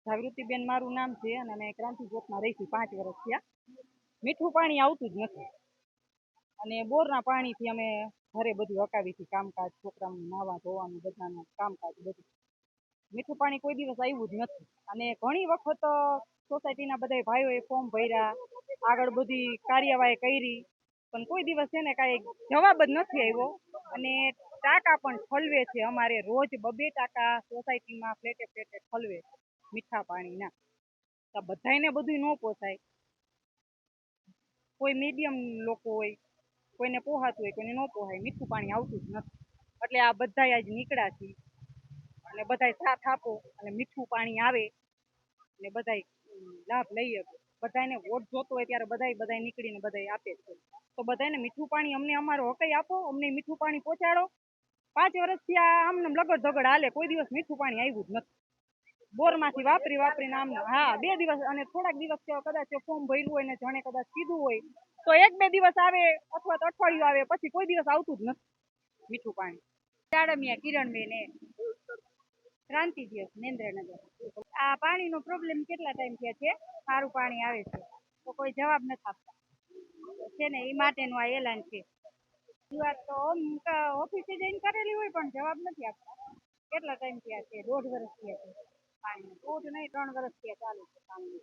જાગૃતિબેન મારું નામ છે અને અમે ક્રાંતિજ્યોતમાં રહી છીએ 5 વર્ષ થયા. મીઠું પાણી આવતું જ નથી અને બોરના પાણીથી અમે ઘરે બધું હકાવી છીએ, કામકાજ, છોકરાઓનું નાવા ધોવાનું, બધાનું કામકાજ બધું. મીઠું પાણી કોઈ દિવસ આવ્યું જ નથી અને ઘણી વખત સોસાયટીના બધા ભાઈઓએ ફોર્મ ભર્યા, આગળ બધી કાર્યવાહી કરી, પણ કોઈ દિવસ છે ને કાંઈ જવાબ જ નથી આવ્યો. અને ટાંકા પણ ઠલવે છે, અમારે રોજ 2 ટાંકા સોસાયટીમાં ફ્લેટે ફ્લેટે ઠલવે મીઠા પાણીના. તો બધાને બધું ન પોસાય, કોઈ મીડિયમ લોકો હોય, કોઈને પોહાતું હોય, કોઈને ન પોહાય, મીઠું પાણી આવતું જ નથી. એટલે આ બધા આજ નીકળ્યા છે અને બધા સાથ આપો અને મીઠું પાણી આવે અને બધા લાભ લઈ શકે. બધાને વોટ જોતો હોય ત્યારે બધા નીકળીને બધા આપે છે. તો બધાને મીઠું પાણી અમને અમારો હકય આપો, અમને મીઠું પાણી પહોંચાડો. 5 વર્ષથી આમને લગડ ધગડ હાલે, કોઈ દિવસ મીઠું પાણી આવ્યું જ નથી. બોરમાંથી વાપરીને આમ, હા 2 દિવસ અને થોડાક દિવસ કદાચ ફોર્મ ભર્યું હોય ને જણે કદાચ કીધું હોય તો 1-2 દિવસ આવે અથવા તો અઠવાડિયું આવે, પછી કોઈ દિવસ આવતું જ નથી મીઠું પાણી. ચાડમિયા કિરણબેન, ક્રાંતિજ્યોત, મહેન્દ્રનગર. આ પાણીનો પ્રોબ્લેમ કેટલા ટાઈમથી છે, સારું પાણી આવે છે તો કોઈ જવાબ નથી આપતા છે ને, એ માટેનું આ એલાન છે. રજૂઆત તો ઓફિસે જઈને કરેલી હોય પણ જવાબ નથી આપતા. કેટલા ટાઈમ થયા છે? 1.5 વર્ષ થયા છે. પાણી 1.5 નહીં 3 વર્ષ થયા ચાલુ છે પાણી.